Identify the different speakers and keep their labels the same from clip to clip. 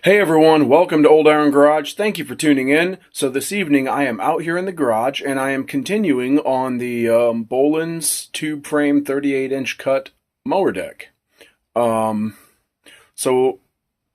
Speaker 1: Hey everyone, welcome to Old Iron Garage. Thank you for tuning in. So this evening I am out here in the garage and I am continuing on the Bolens tube frame 38-inch cut mower deck. Where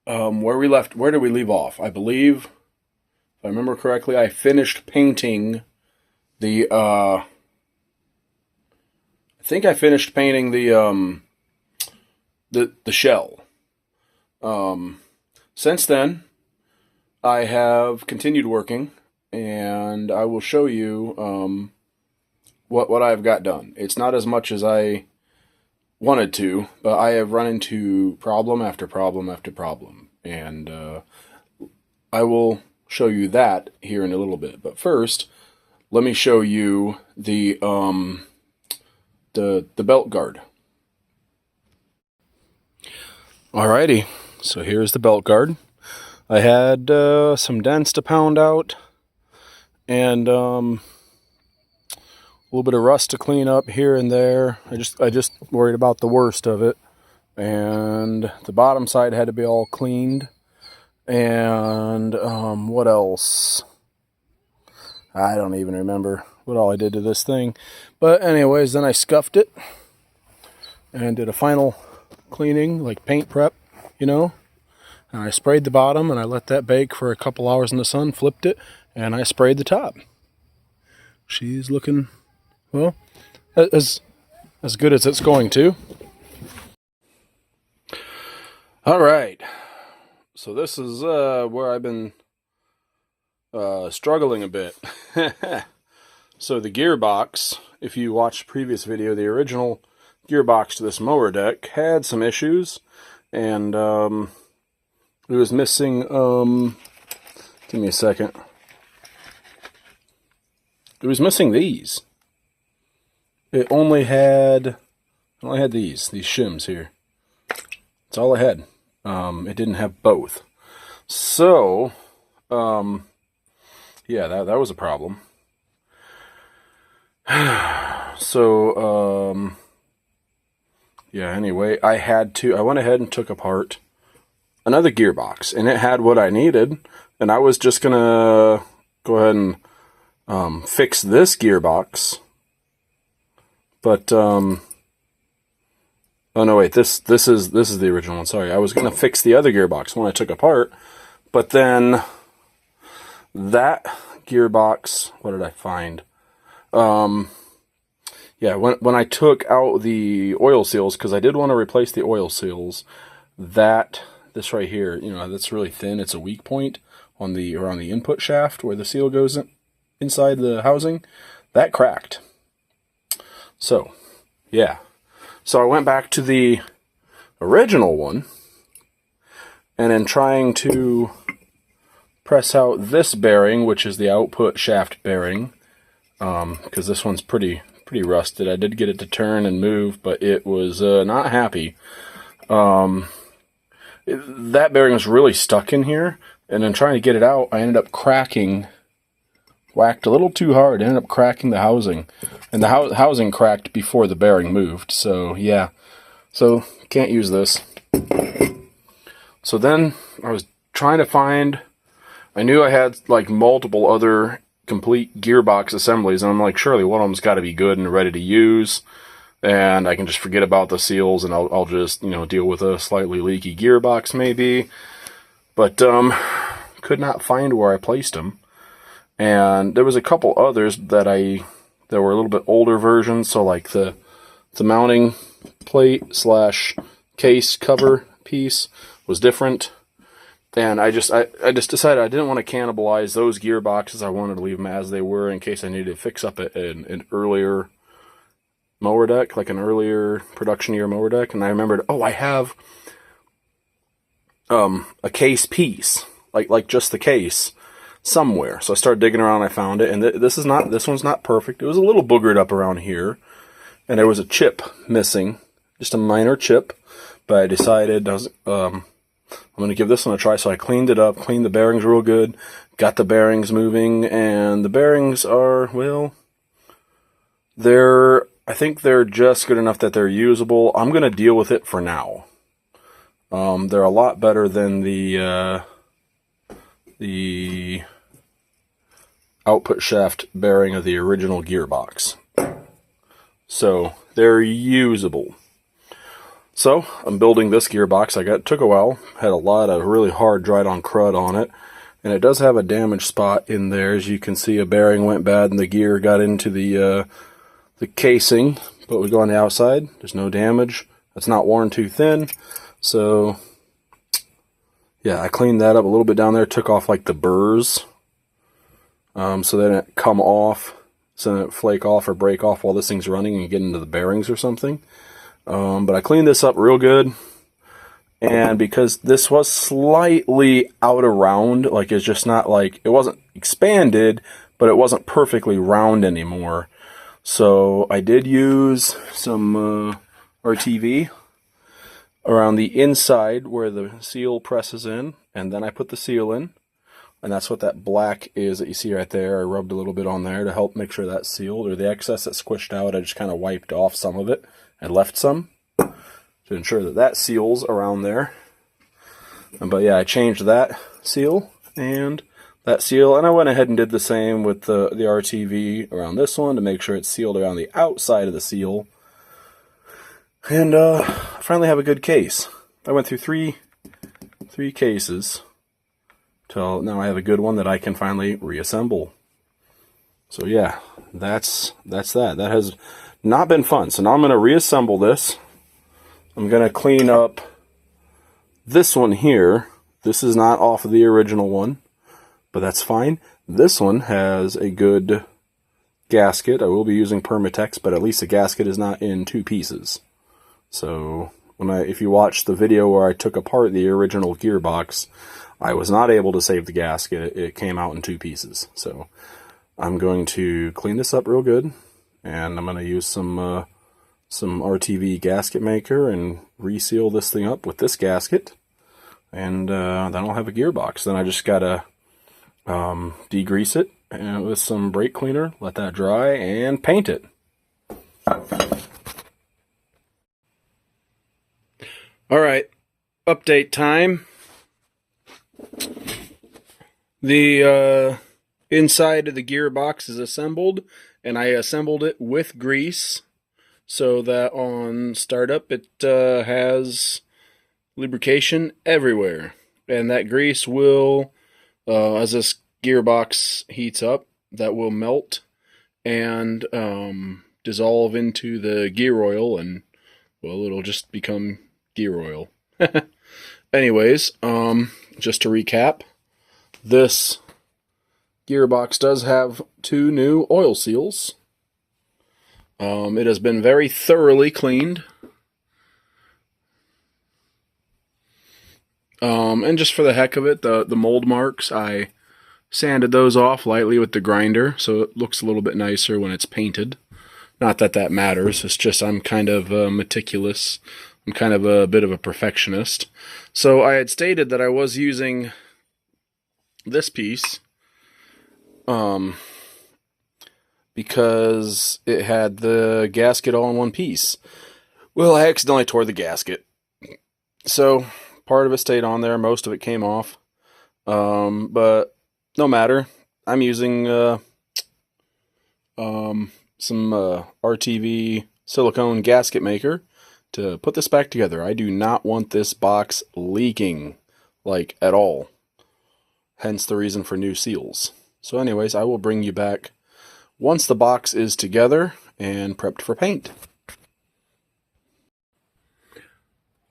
Speaker 1: did we leave off? I believe, if I remember correctly, I finished painting the the shell. Since then, I have continued working, and I will show you what I've got done. It's not as much as I wanted to, but I have run into problem after problem after problem, and I will show you that here in a little bit. But first, let me show you the belt guard. Alrighty. So here's the belt guard. I had some dents to pound out and a little bit of rust to clean up here and there. I just worried about the worst of it. And the bottom side had to be all cleaned. And what else? I don't even remember what all I did to this thing. But anyways, then I scuffed it and did a final cleaning, like paint prep. And I sprayed the bottom and I let that bake for a couple hours in the sun, flipped it, and I sprayed the top. She's looking, well, as good as it's going to. All right, so this is where I've been struggling a bit. So the gearbox, if you watched the previous video, the original gearbox to this mower deck had some issues. And it was missing, give me a second. It was missing these. It only had these shims here. That's all it had. It didn't have both. So, yeah, that was a problem. So, yeah, anyway, I went ahead and took apart another gearbox, and it had what I needed, and I was just gonna go ahead and fix this gearbox. But oh no, wait, this is the original one. Sorry, I was gonna fix the other gearbox when I took apart, but then that gearbox, what did I find? Yeah, when I took out the oil seals, because I did want to replace the oil seals, this right here, that's really thin. It's a weak point around the input shaft where the seal goes inside the housing. That cracked. So, yeah. So I went back to the original one, and in trying to press out this bearing, which is the output shaft bearing, because this one's pretty rusted. I did get it to turn and move, but it was not happy. That bearing was really stuck in here, and in trying to get it out, I ended up whacked a little too hard, ended up cracking the housing, and the housing cracked before the bearing moved. So yeah, so can't use this. So then I was trying to find, I knew I had like multiple other complete gearbox assemblies, and I'm like, surely one of them's got to be good and ready to use, and I can just forget about the seals, and I'll just deal with a slightly leaky gearbox maybe. But could not find where I placed them, and there was a couple others that were a little bit older versions. So like the mounting plate / case cover piece was different. And I just decided I didn't want to cannibalize those gearboxes. I wanted to leave them as they were in case I needed to fix up an earlier mower deck, like an earlier production year mower deck. And I remembered, oh, I have a case piece, like just the case somewhere. So I started digging around. I found it, and this one's not perfect. It was a little boogered up around here, and there was a chip missing, just a minor chip. But I decided I'm going to give this one a try. So I cleaned it up, cleaned the bearings real good, got the bearings moving, and the bearings are, well, I think they're just good enough that they're usable. I'm going to deal with it for now. They're a lot better than the the output shaft bearing of the original gearbox. So they're usable. So I'm building this gearbox. Took a while, had a lot of really hard dried on crud on it, and it does have a damaged spot in there. As you can see, a bearing went bad and the gear got into the casing, but we go on the outside, there's no damage. It's not worn too thin. So yeah, I cleaned that up a little bit down there, took off like the burrs, so they didn't come off, so they didn't flake off or break off while this thing's running and get into the bearings or something. But I cleaned this up real good, and because this was slightly out of round, like it's just not like, it wasn't expanded, but it wasn't perfectly round anymore. So I did use some RTV around the inside where the seal presses in, and then I put the seal in, and that's what that black is that you see right there. I rubbed a little bit on there to help make sure that's sealed, or the excess that squished out, I just kind of wiped off some of it and left some to ensure that that seals around there. But yeah, I changed that seal and that seal, and I went ahead and did the same with the RTV around this one to make sure it's sealed around the outside of the seal. And I finally have a good case. I went through three cases till now I have a good one that I can finally reassemble. So yeah, that's that. That has not been fun. So now I'm going to reassemble this. I'm going to clean up this one here. This is not off of the original one, but that's fine. This one has a good gasket. I will be using Permatex, but at least the gasket is not in two pieces. So if you watch the video where I took apart the original gearbox, I was not able to save the gasket. It came out in two pieces. So I'm going to clean this up real good, and I'm going to use some RTV gasket maker and reseal this thing up with this gasket, and then I'll have a gearbox. Then I just gotta degrease it with some brake cleaner, let that dry, and paint it. Alright, update time. The inside of the gearbox is assembled, and I assembled it with grease so that on startup it has lubrication everywhere. And that grease will, as this gearbox heats up, that will melt and dissolve into the gear oil, and well, it'll just become gear oil. Anyways, just to recap, this gearbox does have 2 new oil seals. It has been very thoroughly cleaned. And just for the heck of it, the mold marks, I sanded those off lightly with the grinder, so it looks a little bit nicer when it's painted. Not that that matters, it's just I'm kind of meticulous. I'm kind of a bit of a perfectionist. So I had stated that I was using this piece because it had the gasket all in one piece. Well, I accidentally tore the gasket. So part of it stayed on there, most of it came off. But no matter. I'm using some RTV silicone gasket maker to put this back together. I do not want this box leaking, like, at all. Hence the reason for new seals. So anyways, I will bring you back once the box is together and prepped for paint.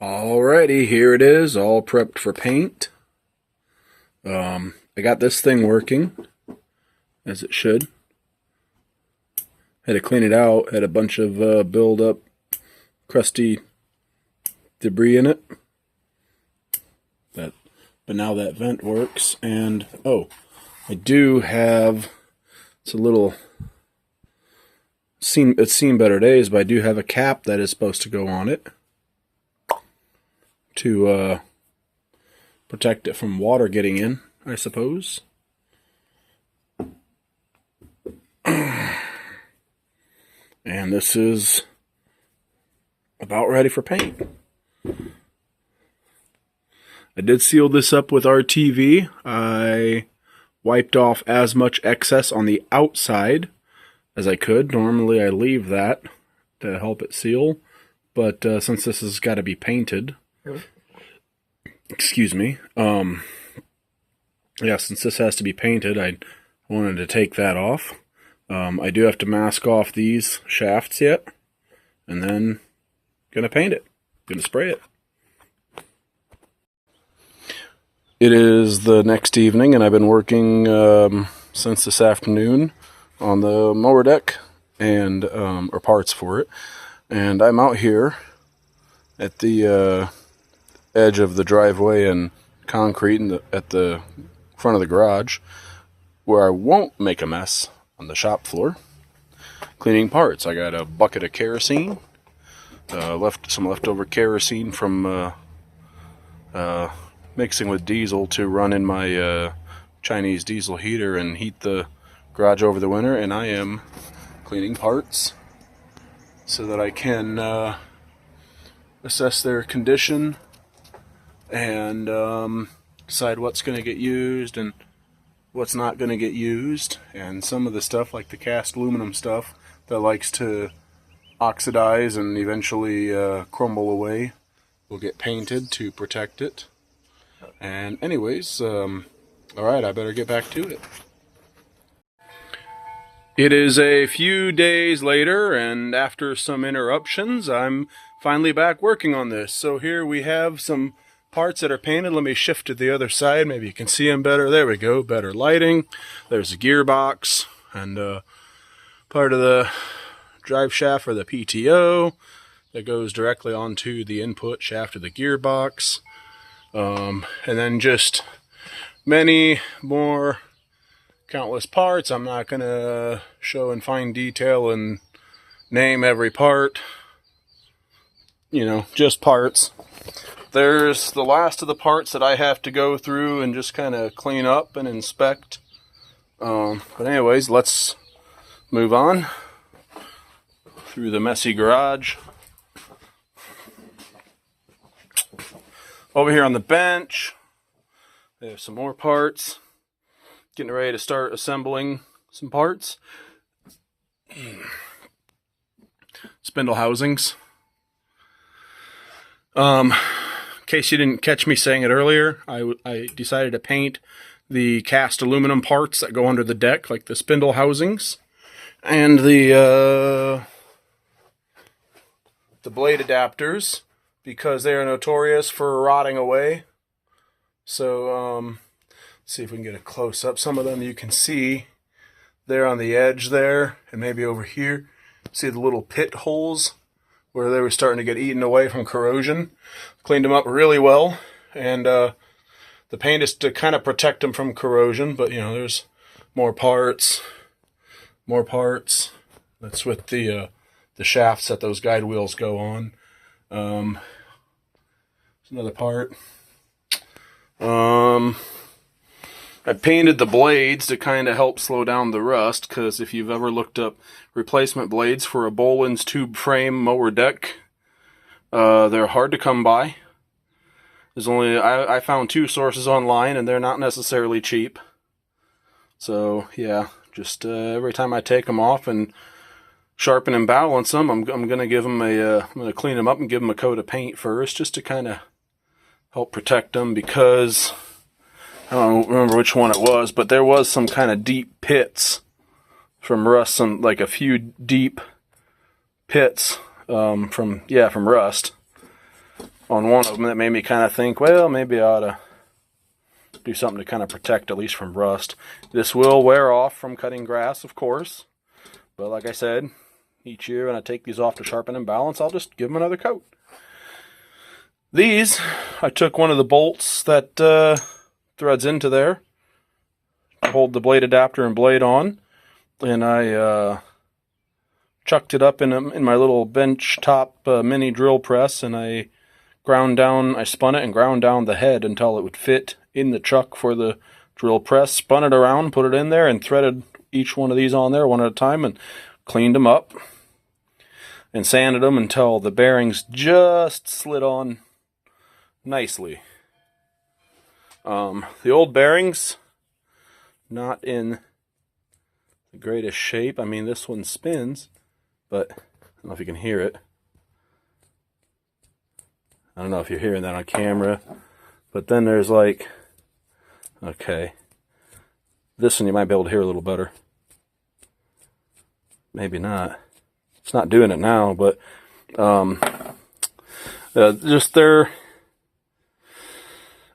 Speaker 1: Alrighty, here it is, all prepped for paint. I got this thing working, as it should. Had to clean it out, had a bunch of build-up crusty debris in it. But now that vent works, and oh, I do have, it's seen better days, but I do have a cap that is supposed to go on it to protect it from water getting in, I suppose. And this is about ready for paint. I I did seal this up with RTV. I wiped off as much excess on the outside as I could. Normally I leave that to help it seal, but since this has got to be painted, excuse me, yeah, since this has to be painted, I wanted to take that off. I do have to mask off these shafts yet, and then gonna paint it, gonna spray it. It is the next evening, and I've been working since this afternoon on the mower deck and or parts for it. And I'm out here at the edge of the driveway and concrete at the front of the garage, where I won't make a mess on the shop floor, cleaning parts. I got a bucket of kerosene, some leftover kerosene from mixing with diesel to run in my Chinese diesel heater and heat the garage over the winter, and I am cleaning parts so that I can assess their condition and decide what's going to get used and what's not going to get used. And some of the stuff, like the cast aluminum stuff that likes to oxidize and eventually crumble away, will get painted to protect it. And anyways, alright, I better get back to it. It is a few days later, and after some interruptions, I'm finally back working on this. So here we have some parts that are painted. Let me shift to the other side. Maybe you can see them better. There we go. Better lighting. There's a gearbox and part of the drive shaft for the PTO that goes directly onto the input shaft of the gearbox. And then just many more countless parts. I'm not going to show in fine detail and name every part. You know, just parts. There's the last of the parts that I have to go through and just kind of clean up and inspect. But anyways, let's move on through the messy garage. Over here on the bench, there's some more parts. Getting ready to start assembling some parts. Spindle housings. In case you didn't catch me saying it earlier, I decided to paint the cast aluminum parts that go under the deck, like the spindle housings, and the blade adapters, because they are notorious for rotting away. So, let's see if we can get a close-up. Some of them you can see there on the edge there, and maybe over here. See the little pit holes where they were starting to get eaten away from corrosion. Cleaned them up really well, and the paint is to kind of protect them from corrosion, but you know, there's more parts. That's with the shafts that those guide wheels go on. There's another part. I painted the blades to kind of help slow down the rust, because if you've ever looked up replacement blades for a Bolens tube frame mower deck, they're hard to come by. There's only I found 2 sources online, and they're not necessarily cheap. So yeah, just every time I take them off and sharpen and balance them, I'm gonna give them I'm gonna clean them up and give them a coat of paint first, just to kind of help protect them, because I don't remember which one it was, but there was some kind of deep pits from rust, like a few deep pits from rust on one of them that made me kind of think, well, maybe I ought to do something to kind of protect at least from rust. This will wear off from cutting grass, of course, but like I said, each year when I take these off to sharpen and balance, I'll just give them another coat. These, I took one of the bolts that threads into there to hold the blade adapter and blade on, and I chucked it up in my little bench top mini drill press, and I spun it and ground down the head until it would fit in the chuck for the drill press, spun it around, put it in there, and threaded each one of these on there one at a time, and cleaned them up and sanded them until the bearings just slid on nicely. The old bearings, not in the greatest shape. I mean, this one spins, but I don't know if you can hear it. I don't know if you're hearing that on camera, but then there's like, okay, this one you might be able to hear a little better. Maybe not. It's not doing it now, but just they're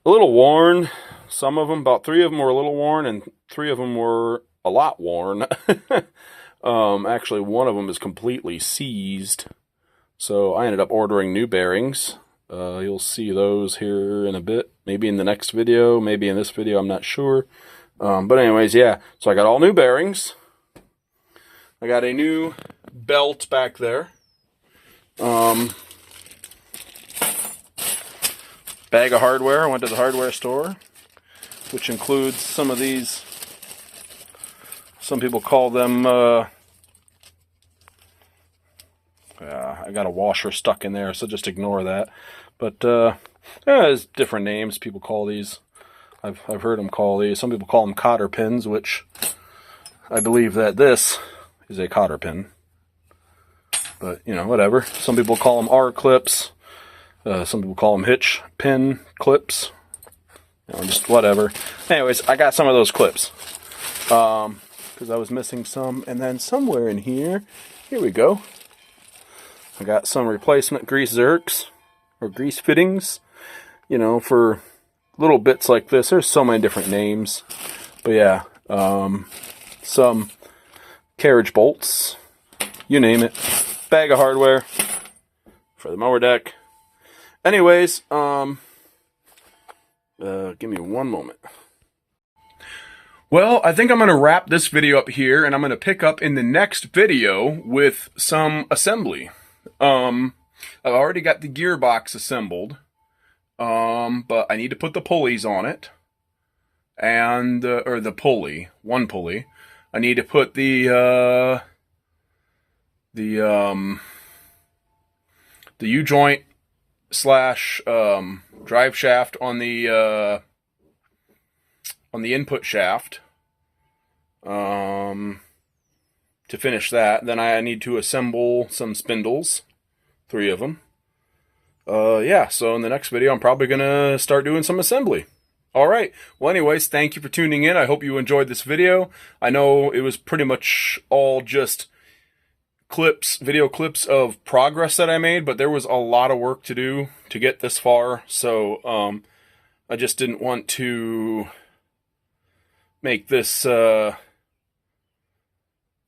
Speaker 1: a little worn. Some of them, about 3 of them were a little worn, and 3 of them were a lot worn. Actually, one of them is completely seized. So I ended up ordering new bearings. You'll see those here in a bit. Maybe in the next video, maybe in this video, I'm not sure. But anyways, yeah. So I got all new bearings. I got a new belt back there. Bag of hardware. I went to the hardware store, which includes some of these. Some people call them, I got a washer stuck in there, so just ignore that. But there's different names people call these. I've heard them call these. Some people call them cotter pins, which I believe that this is a cotter pin. But, you know, whatever. Some people call them R-clips. Some people call them hitch pin clips. You know, just whatever. Anyways, I got some of those clips. Because I was missing some. And then somewhere in here we go. I got some replacement grease zerks. Or grease fittings. You know, for little bits like this. There's so many different names. But yeah. Some carriage bolts. You name it. Bag of hardware. For the mower deck. Anyways, give me one moment. Well, I think I'm going to wrap this video up here, and I'm going to pick up in the next video with some assembly. I've already got the gearbox assembled, but I need to put the pulleys on it, and or the pulley, one pulley. I need to put the U-joint slash drive shaft on the input shaft to finish that. Then I need to assemble some spindles, 3 of them. Yeah, so in the next video I'm probably gonna start doing some assembly. Alright, well anyways, thank you for tuning in. I hope you enjoyed this video. I know it was pretty much all just video clips of progress that I made, but there was a lot of work to do to get this far, so I just didn't want to make this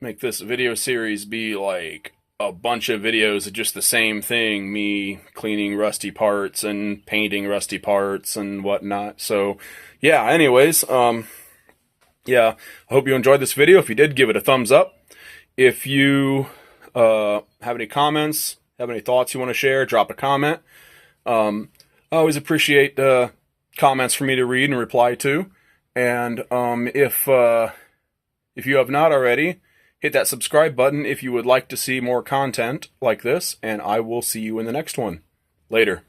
Speaker 1: video series be like a bunch of videos of just the same thing, me cleaning rusty parts and painting rusty parts and whatnot. So yeah, anyways, yeah, I hope you enjoyed this video. If you did, give it a thumbs up. If you have any comments, have any thoughts you want to share, drop a comment. I always appreciate comments for me to read and reply to. And if you have not already, hit that subscribe button if you would like to see more content like this, and I will see you in the next one. Later.